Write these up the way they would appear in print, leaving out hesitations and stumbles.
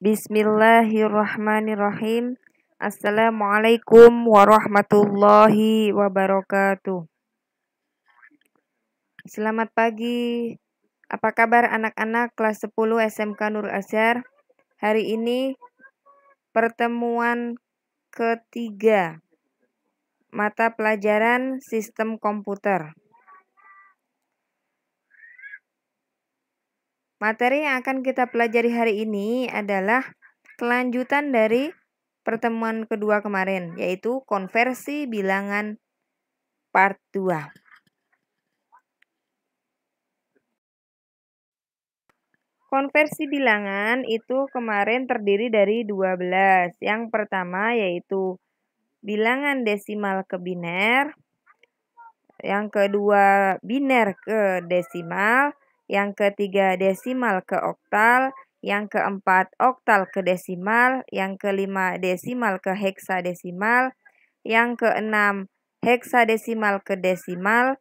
Bismillahirrahmanirrahim. Assalamualaikum warahmatullahi wabarakatuh. Selamat pagi. Apa kabar anak-anak kelas 10 SMK Nur Azhar? Hari ini pertemuan ketiga mata pelajaran sistem komputer. Materi yang akan kita pelajari hari ini adalah kelanjutan dari pertemuan kedua kemarin, yaitu konversi bilangan part 2. Konversi bilangan itu kemarin terdiri dari 12. Yang pertama yaitu bilangan desimal ke biner, yang kedua biner ke desimal, yang ketiga desimal ke oktal, yang keempat oktal ke desimal, yang kelima desimal ke heksadesimal, yang keenam heksadesimal ke desimal,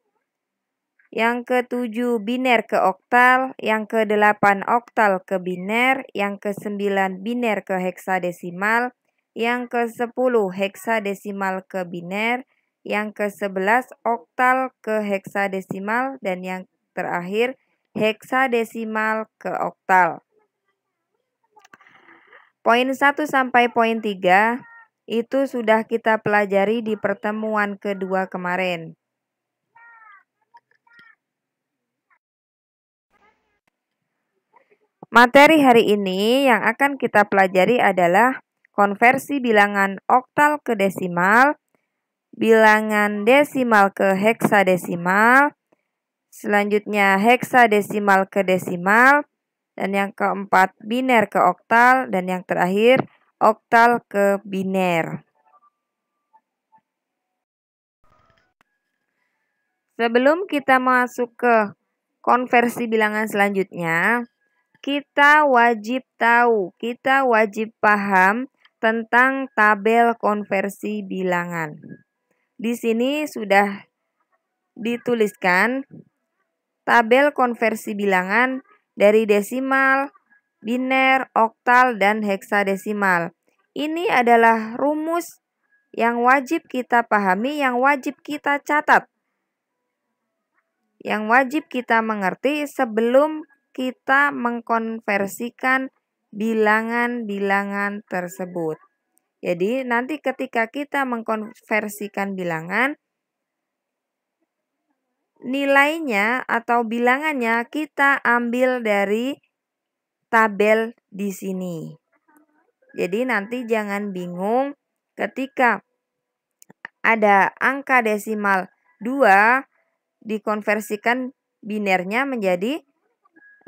yang ketujuh biner ke oktal, yang kedelapan oktal ke biner, yang kesembilan biner ke heksadesimal, yang kesepuluh heksadesimal ke biner, yang ke-11 oktal ke heksadesimal, dan yang terakhir heksadesimal ke oktal. Poin 1 sampai poin 3 itu sudah kita pelajari di pertemuan kedua kemarin. Materi hari ini yang akan kita pelajari adalah konversi bilangan oktal ke desimal, bilangan desimal ke heksadesimal, selanjutnya heksadesimal ke desimal, dan yang keempat biner ke oktal, dan yang terakhir oktal ke biner. Sebelum kita masuk ke konversi bilangan selanjutnya, kita wajib tahu, kita wajib paham tentang tabel konversi bilangan. Di sini sudah dituliskan tabel konversi bilangan dari desimal, biner, oktal, dan heksadesimal. Ini adalah rumus yang wajib kita pahami, yang wajib kita catat, yang wajib kita mengerti sebelum kita mengkonversikan bilangan-bilangan tersebut. Jadi nanti ketika kita mengkonversikan bilangan, nilainya atau bilangannya kita ambil dari tabel di sini. Jadi nanti jangan bingung ketika ada angka desimal 2 dikonversikan binernya menjadi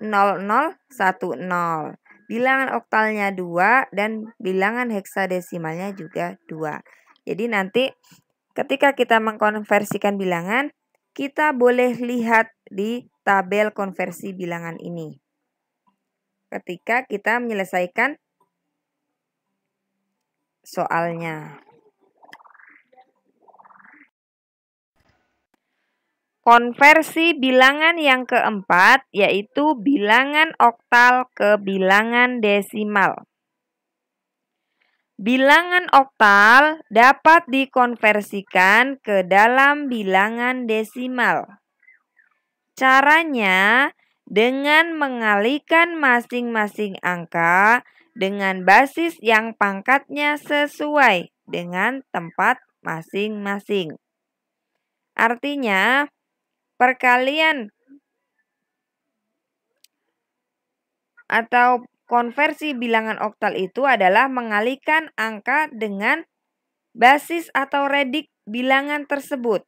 0010. Bilangan oktalnya 2 dan bilangan heksadesimalnya juga 2. Jadi nanti ketika kita mengkonversikan bilangan, kita boleh lihat di tabel konversi bilangan ini. Ketika kita menyelesaikan soalnya. Konversi bilangan yang keempat yaitu bilangan oktal ke bilangan desimal. Bilangan oktal dapat dikonversikan ke dalam bilangan desimal. Caranya dengan mengalihkan masing-masing angka dengan basis yang pangkatnya sesuai dengan tempat masing-masing. Artinya, perkalian atau konversi bilangan oktal itu adalah mengalihkan angka dengan basis atau redik bilangan tersebut.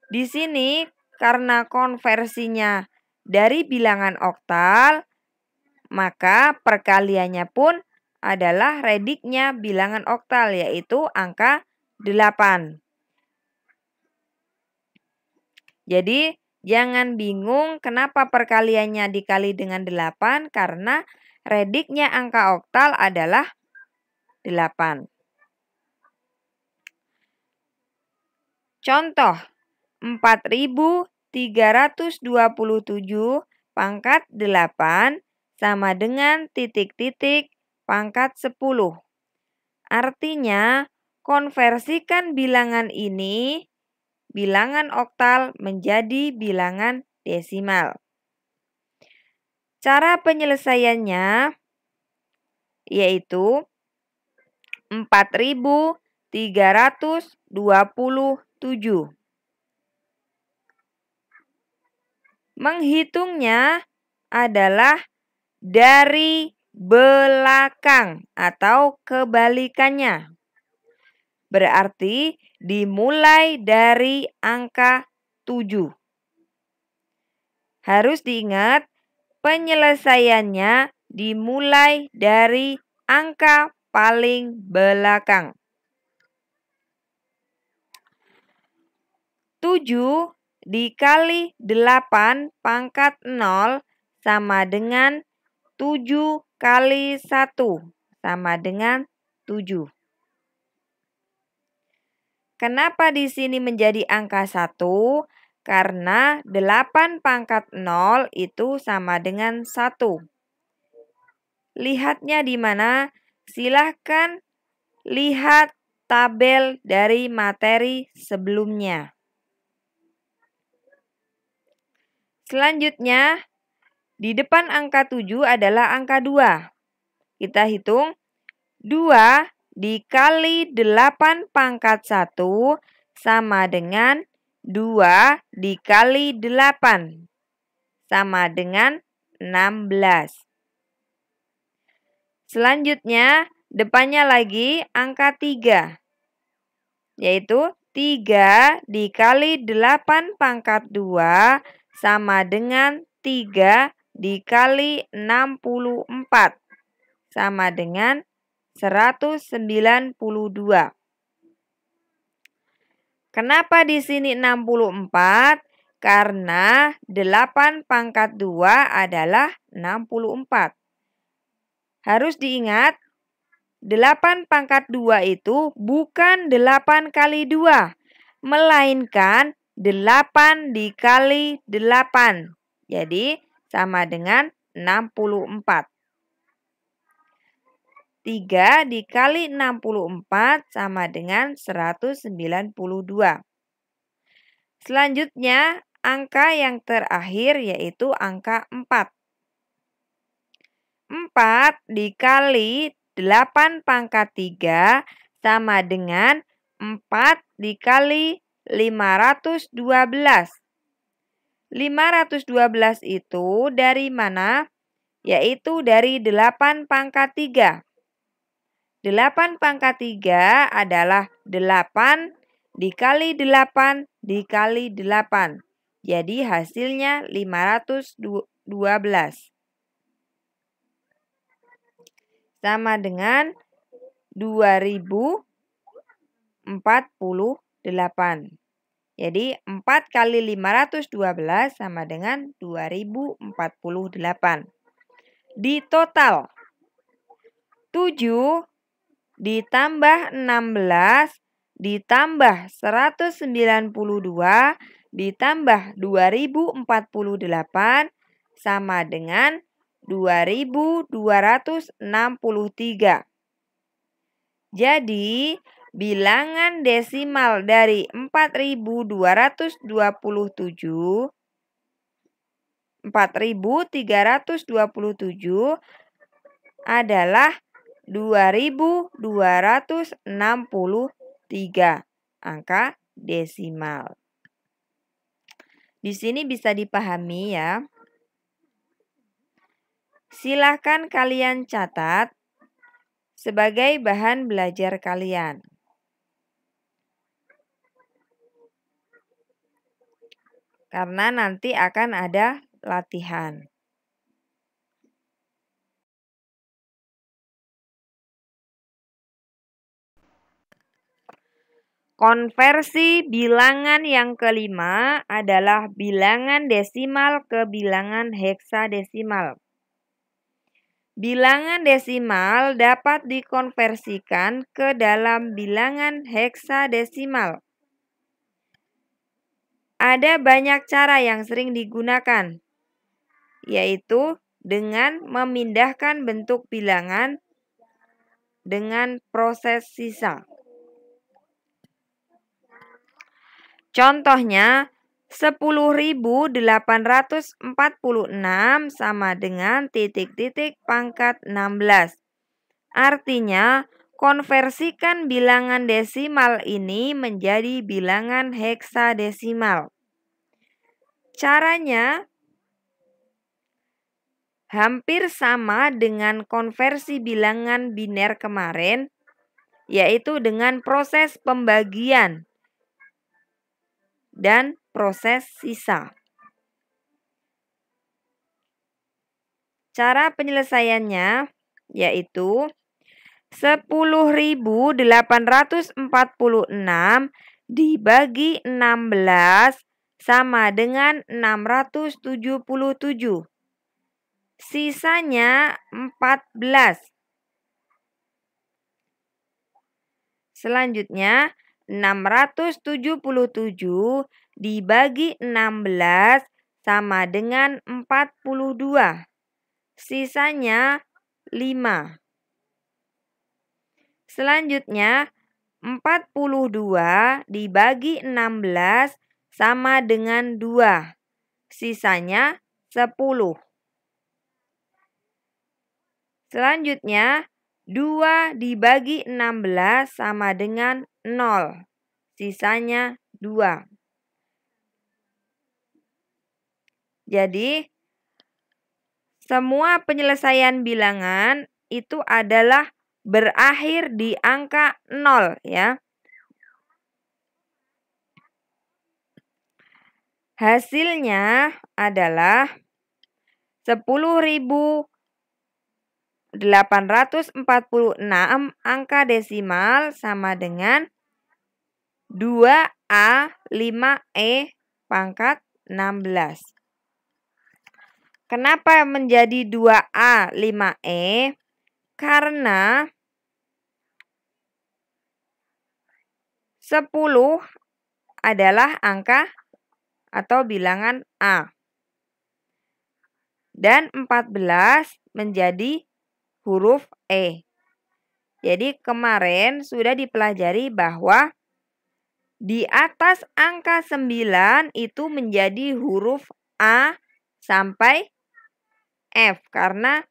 Di sini karena konversinya dari bilangan oktal, maka perkaliannya pun adalah rediknya bilangan oktal, yaitu angka 8. Jadi jangan bingung kenapa perkaliannya dikali dengan 8, karena rediknya angka oktal adalah 8. Contoh, 4.327 pangkat 8 sama dengan titik-titik pangkat 10. Artinya, konversikan bilangan ini, bilangan oktal menjadi bilangan desimal. Cara penyelesaiannya yaitu 4.327. Menghitungnya adalah dari belakang atau kebalikannya. Berarti dimulai dari angka 7. Harus diingat, penyelesaiannya dimulai dari angka paling belakang. 7 dikali 8 pangkat 0 sama dengan 7 kali 1 sama dengan 7. Kenapa di sini menjadi angka 1? Karena 8 pangkat 0 itu sama dengan 1. Lihatnya di mana? Silahkan lihat tabel dari materi sebelumnya. Selanjutnya, di depan angka 7 adalah angka 2. Kita hitung 2 dikali 8 pangkat 1 sama dengan 2 dikali 8 sama dengan 16. Selanjutnya, depannya lagi angka 3, yaitu 3 dikali 8 pangkat 2 sama dengan 3 dikali 64 sama dengan 192. Kenapa di sini 64? Karena 8 pangkat 2 adalah 64. Harus diingat, 8 pangkat 2 itu bukan 8 kali 2, melainkan 8 dikali 8. Jadi, sama dengan 64. 3 dikali 64 sama dengan 192. Selanjutnya, angka yang terakhir yaitu angka 4. 4 dikali 8 pangkat 3 sama dengan 4 dikali 512. 512 itu dari mana? Yaitu dari 8 pangkat 3. 8 pangkat 3 adalah 8 dikali 8 dikali 8. Jadi hasilnya 512. Sama dengan 2048. Jadi 4 kali 512 sama dengan 2048. Di total 7 ditambah 16 ditambah 192 ditambah 2048 sama dengan 2263. Jadi, bilangan desimal dari 4.327 adalah 2263 angka desimal. Di sini bisa dipahami ya. Silahkan kalian catat sebagai bahan belajar kalian. Karena nanti akan ada latihan. Konversi bilangan yang kelima adalah bilangan desimal ke bilangan heksadesimal. Bilangan desimal dapat dikonversikan ke dalam bilangan heksadesimal. Ada banyak cara yang sering digunakan, yaitu dengan memindahkan bentuk bilangan dengan proses sisa. Contohnya, 10.846 sama dengan titik-titik pangkat 16. Artinya, konversikan bilangan desimal ini menjadi bilangan heksadesimal. Caranya hampir sama dengan konversi bilangan biner kemarin, yaitu dengan proses pembagian dan proses sisa. Cara penyelesaiannya yaitu 10.846 dibagi 16 sama dengan 677. Sisanya 14. Selanjutnya, 677 dibagi 16 sama dengan 42. Sisanya 5. Selanjutnya, 42 dibagi 16 sama dengan 2. Sisanya 10. Selanjutnya, 2 dibagi 16 sama dengan 0. Sisanya 2. Jadi, semua penyelesaian bilangan itu adalah berakhir di angka 0 ya. Hasilnya adalah 10.846 angka desimal sama dengan 2A 5E pangkat 16. Kenapa menjadi 2A 5E? Karena 10 adalah angka atau bilangan A. Dan 14 menjadi huruf E. Jadi kemarin sudah dipelajari bahwa di atas angka 9 itu menjadi huruf A sampai F karena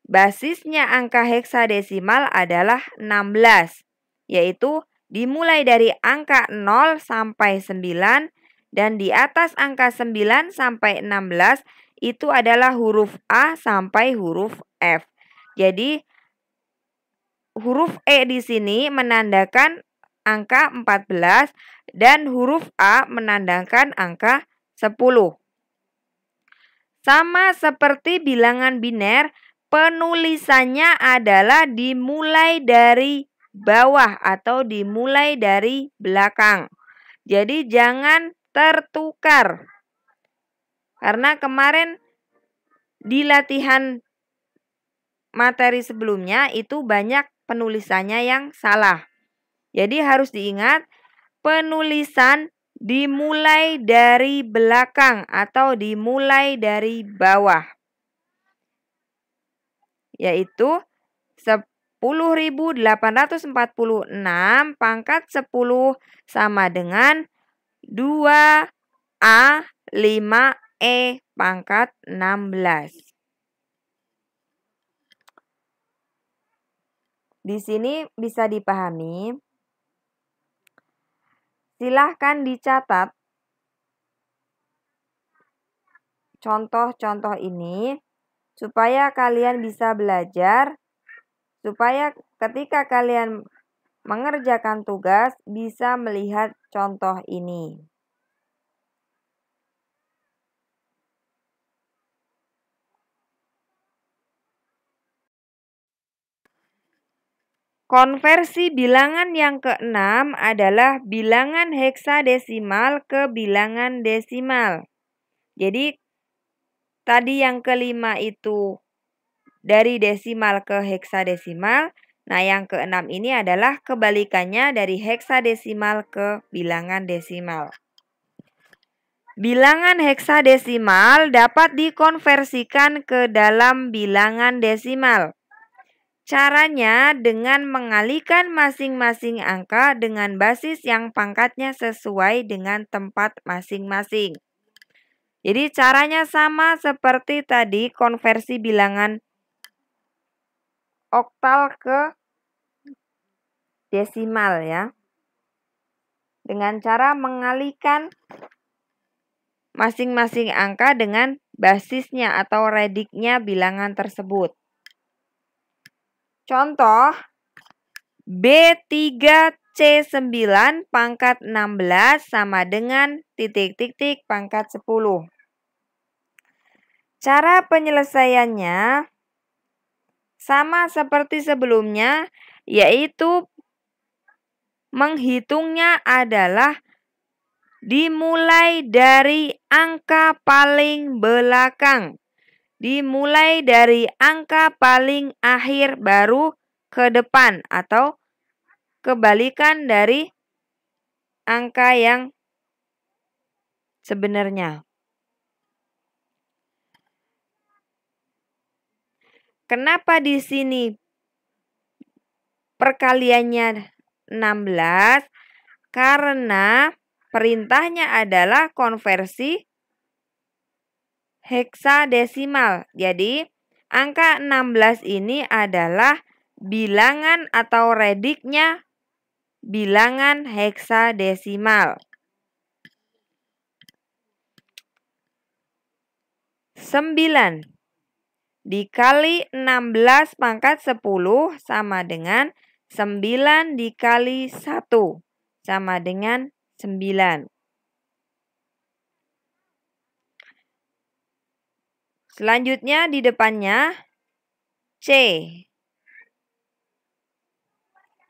basisnya angka heksadesimal adalah 16, yaitu dimulai dari angka 0 sampai 9 dan di atas angka 9 sampai 16 itu adalah huruf A sampai huruf F. Jadi huruf E di sini menandakan angka 14 dan huruf A menandakan angka 10. Sama seperti bilangan biner, penulisannya adalah dimulai dari bawah atau dimulai dari belakang. Jadi jangan tertukar. Karena kemarin di latihan materi sebelumnya itu banyak penulisannya yang salah. Jadi harus diingat penulisan dimulai dari belakang atau dimulai dari bawah. Yaitu 10.846 pangkat 10 sama dengan 2A 5E pangkat 16. Di sini bisa dipahami. Silahkan dicatat contoh-contoh ini supaya kalian bisa belajar, supaya ketika kalian mengerjakan tugas bisa melihat contoh ini. Konversi bilangan yang keenam adalah bilangan heksadesimal ke bilangan desimal. Jadi tadi yang kelima itu dari desimal ke heksadesimal. Nah yang keenam ini adalah kebalikannya dari heksadesimal ke bilangan desimal. Bilangan heksadesimal dapat dikonversikan ke dalam bilangan desimal. Caranya dengan mengalihkan masing-masing angka dengan basis yang pangkatnya sesuai dengan tempat masing-masing. Jadi caranya sama seperti tadi konversi bilangan oktal ke desimal ya. Dengan cara mengalihkan masing-masing angka dengan basisnya atau radiknya bilangan tersebut. Contoh, B3C9 pangkat 16 sama dengan titik-titik pangkat 10. Cara penyelesaiannya sama seperti sebelumnya, yaitu menghitungnya adalah dimulai dari angka paling belakang. Dimulai dari angka paling akhir baru ke depan atau kebalikan dari angka yang sebenarnya. Kenapa di sini perkaliannya 16? Karena perintahnya adalah konversi heksadesimal. Jadi, angka 16 ini adalah bilangan atau radiknya bilangan heksadesimal. 9 dikali 16 pangkat 10 sama dengan 9 dikali 1 sama dengan 9. Selanjutnya di depannya C.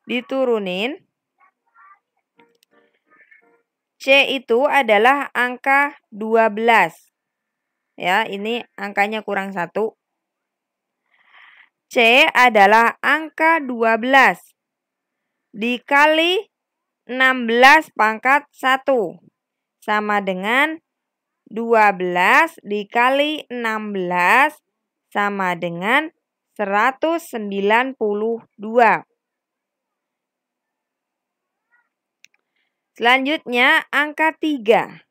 Diturunin. C itu adalah angka 12. Ya, ini angkanya kurang 1. C adalah angka 12 dikali 16 pangkat 1 sama dengan 12 dikali 16 sama dengan 192. Selanjutnya angka 3.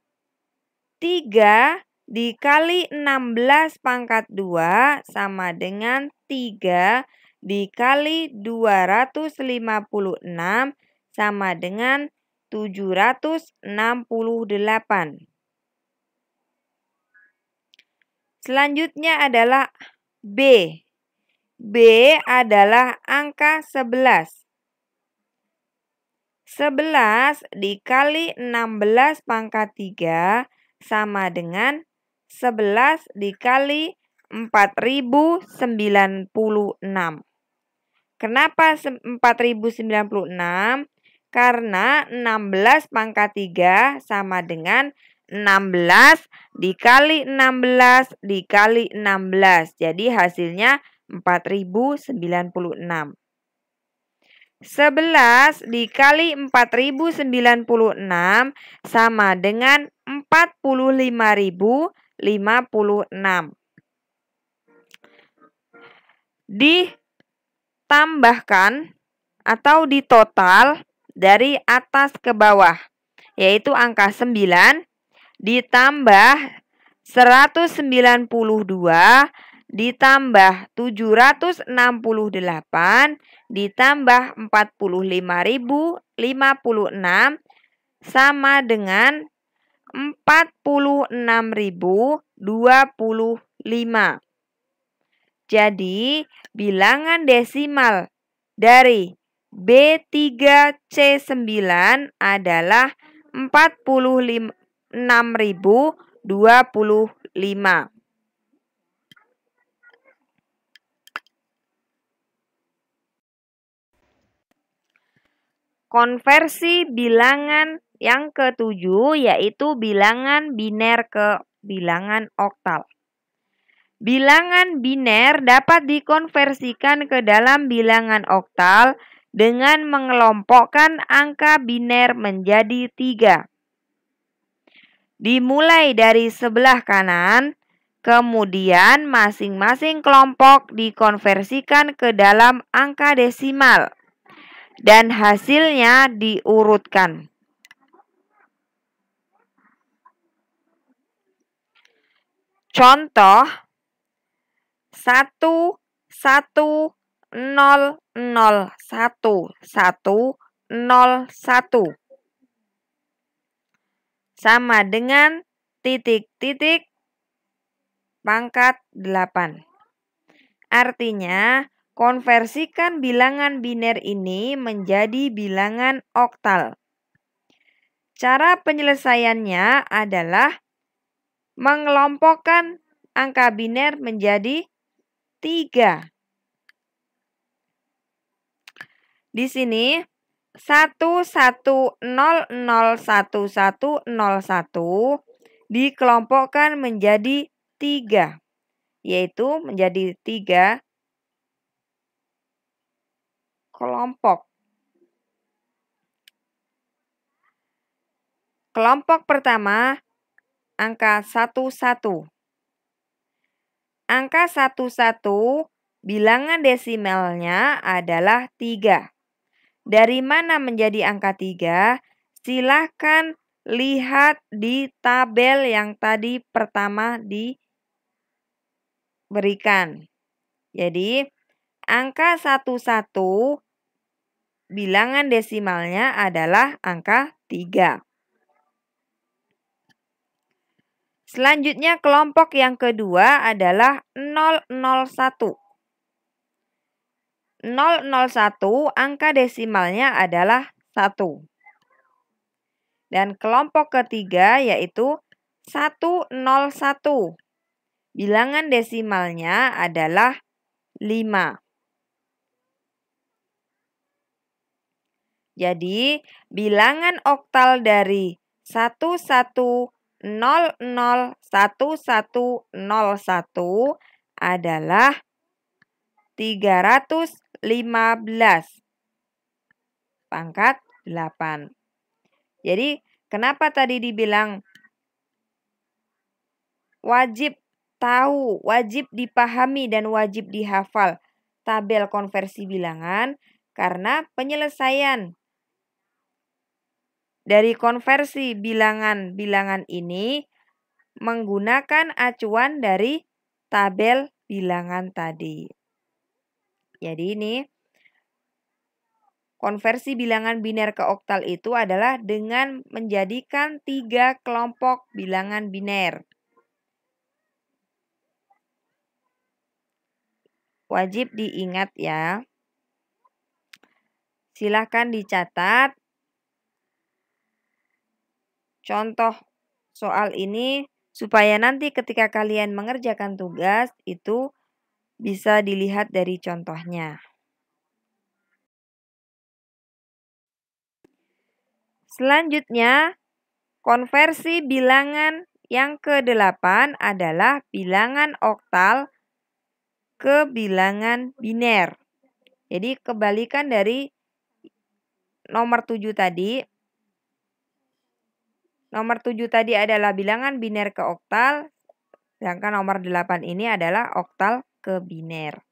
3 dikali 16 pangkat 2 sama dengan 3 dikali 256 sama dengan 768. Selanjutnya adalah B. B adalah angka 11. 11 dikali 16 pangkat 3 sama dengan 11 dikali 4096. Kenapa 4096? Karena 16 pangkat 3 sama dengan 16 dikali 16 dikali 16. Jadi hasilnya 4096. 11 dikali 4096 sama dengan 45.056. Ditambahkan atau ditotal dari atas ke bawah, yaitu angka 9 ditambah 192 ditambah 768 ditambah 45.056 sama dengan 46.025. Jadi, bilangan desimal dari B3C9 adalah 46.025. Konversi bilangan yang ketujuh yaitu bilangan biner ke bilangan oktal. Bilangan biner dapat dikonversikan ke dalam bilangan oktal dengan mengelompokkan angka biner menjadi 3. Dimulai dari sebelah kanan, kemudian masing-masing kelompok dikonversikan ke dalam angka desimal dan hasilnya diurutkan. Contoh 1, 1, 0, 0, 1, 1, 0, 1 sama dengan titik-titik pangkat 8. Artinya, konversikan bilangan biner ini menjadi bilangan oktal. Cara penyelesaiannya adalah mengelompokkan angka biner menjadi 3. Di sini 1, 1, 0, 0, 1, 1, 0, 1 dikelompokkan menjadi 3, yaitu menjadi 3 kelompok. Kelompok pertama, angka 1, 1. Angka 1, 1 bilangan desimalnya adalah 3. Dari mana menjadi angka 3? Silahkan lihat di tabel yang tadi pertama diberikan. Jadi, angka 11 bilangan desimalnya adalah angka 3. Selanjutnya kelompok yang kedua adalah 001. 001 angka desimalnya adalah 1. Dan kelompok ketiga yaitu 101. Bilangan desimalnya adalah 5. Jadi, bilangan oktal dari 11001101 adalah 315 pangkat 8. Jadi, kenapa tadi dibilang wajib tahu, wajib dipahami, dan wajib dihafal tabel konversi bilangan? Karena penyelesaian dari konversi bilangan-bilangan ini menggunakan acuan dari tabel bilangan tadi. Jadi ini konversi bilangan biner ke oktal itu adalah dengan menjadikan 3 kelompok bilangan biner. Wajib diingat ya. Silahkan dicatat contoh soal ini supaya nanti ketika kalian mengerjakan tugas itu bisa dilihat dari contohnya. Selanjutnya, konversi bilangan yang ke-8 adalah bilangan oktal ke bilangan biner. Jadi kebalikan dari nomor 7 tadi. Nomor 7 tadi adalah bilangan biner ke oktal, sedangkan nomor 8 ini adalah oktal ke biner.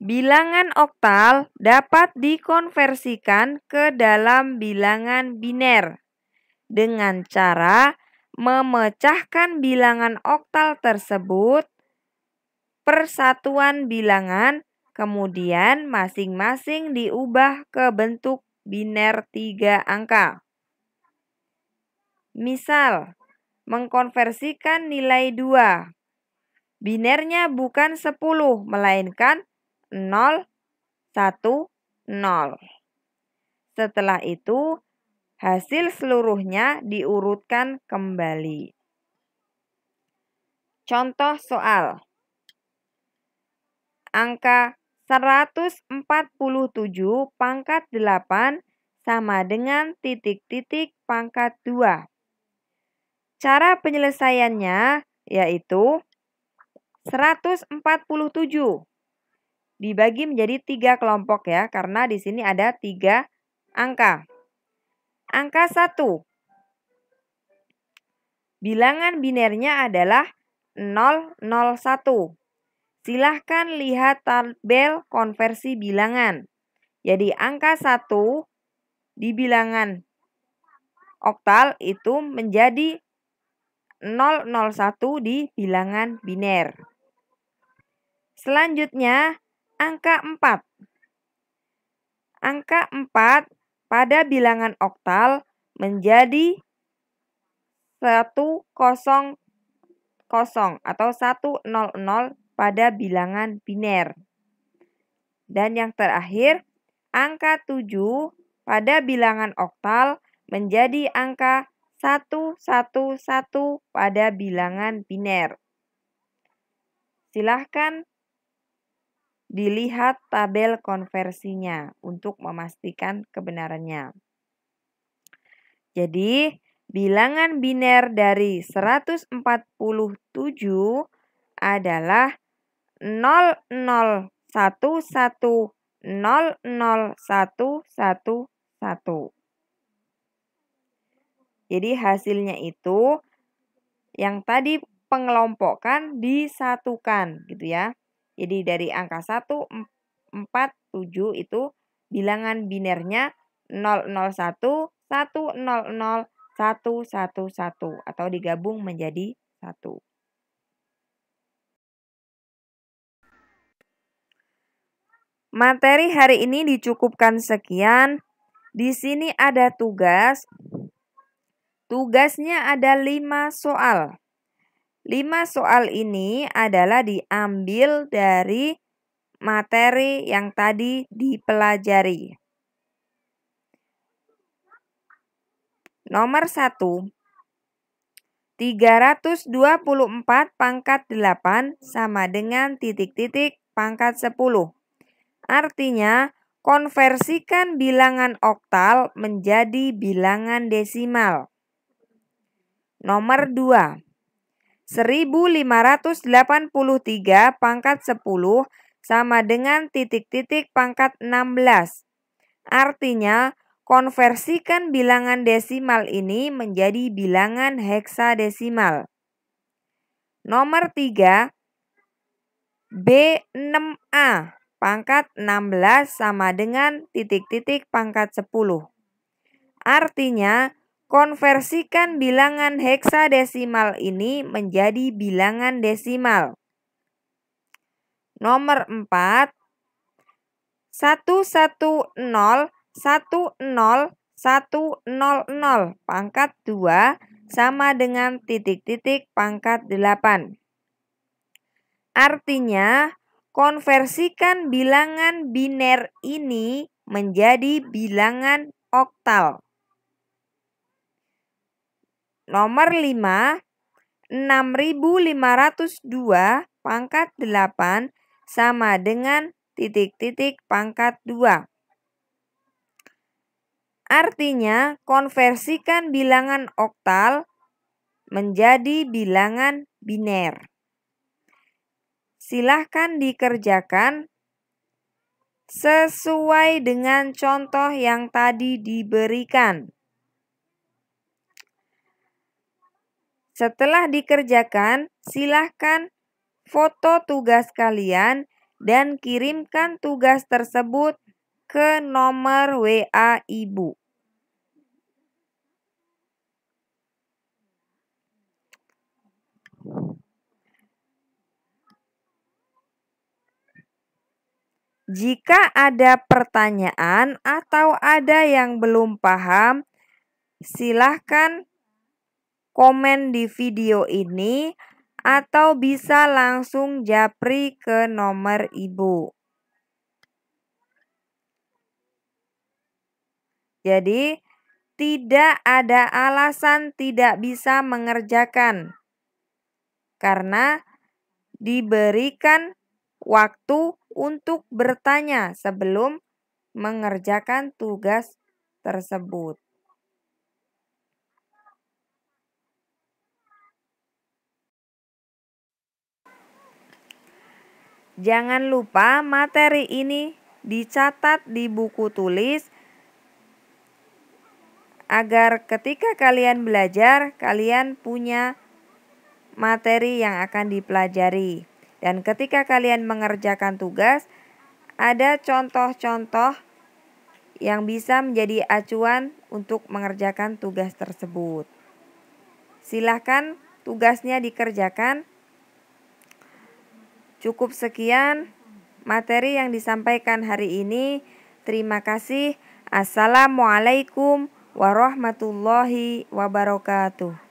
Bilangan oktal dapat dikonversikan ke dalam bilangan biner dengan cara memecahkan bilangan oktal tersebut per satuan bilangan, kemudian masing-masing diubah ke bentuk biner 3 angka. Misal, mengkonversikan nilai 2. Binernya bukan 10, melainkan 0, 1, 0. Setelah itu, hasil seluruhnya diurutkan kembali. Contoh soal. Angka 147 pangkat 8 sama dengan titik-titik pangkat 2. Cara penyelesaiannya yaitu 147 dibagi menjadi 3 kelompok ya, karena di sini ada 3 angka. Angka 1 Bilangan binernya adalah 001. Silahkan lihat tabel konversi bilangan. Jadi angka 1 di bilangan oktal itu menjadi 001 di bilangan biner. Selanjutnya angka 4. Angka 4 pada bilangan oktal menjadi 100 atau 100 pada bilangan biner. Dan yang terakhir, angka 7 pada bilangan oktal menjadi angka 111 pada bilangan biner. Silahkan dilihat tabel konversinya untuk memastikan kebenarannya. Jadi, bilangan biner dari 147 adalah 001100111. Jadi hasilnya itu yang tadi pengelompokan disatukan gitu ya. Jadi dari angka 147 itu bilangan binernya 001 100 111 atau digabung menjadi 1. Materi hari ini dicukupkan sekian. Di sini ada tugas. Tugasnya ada 5 soal. 5 soal ini adalah diambil dari materi yang tadi dipelajari. Nomor 1. 324 pangkat 8 sama dengan titik-titik pangkat 10. Artinya, konversikan bilangan oktal menjadi bilangan desimal. Nomor 2. 1583 pangkat 10 sama dengan titik-titik pangkat 16. Artinya, konversikan bilangan desimal ini menjadi bilangan heksadesimal. Nomor 3. B6A pangkat 16 sama dengan titik-titik pangkat 10. Artinya, konversikan bilangan heksadesimal ini menjadi bilangan desimal. Nomor 4. 1101010 pangkat 2 sama dengan titik-titik pangkat 8. Artinya, konversikan bilangan biner ini menjadi bilangan oktal. Nomor 5. 6502 pangkat 8 sama dengan titik-titik pangkat 2. Artinya, konversikan bilangan oktal menjadi bilangan biner. Silahkan dikerjakan sesuai dengan contoh yang tadi diberikan. Setelah dikerjakan, silahkan foto tugas kalian dan kirimkan tugas tersebut ke nomor WA Ibu. Jika ada pertanyaan atau ada yang belum paham, silahkan komen di video ini atau bisa langsung japri ke nomor Ibu. Jadi, tidak ada alasan tidak bisa mengerjakan karena diberikan waktu untuk bertanya sebelum mengerjakan tugas tersebut. Jangan lupa materi ini dicatat di buku tulis agar ketika kalian belajar, kalian punya materi yang akan dipelajari. Dan ketika kalian mengerjakan tugas, ada contoh-contoh yang bisa menjadi acuan untuk mengerjakan tugas tersebut. Silahkan tugasnya dikerjakan. Cukup sekian materi yang disampaikan hari ini. Terima kasih. Assalamualaikum warahmatullahi wabarakatuh.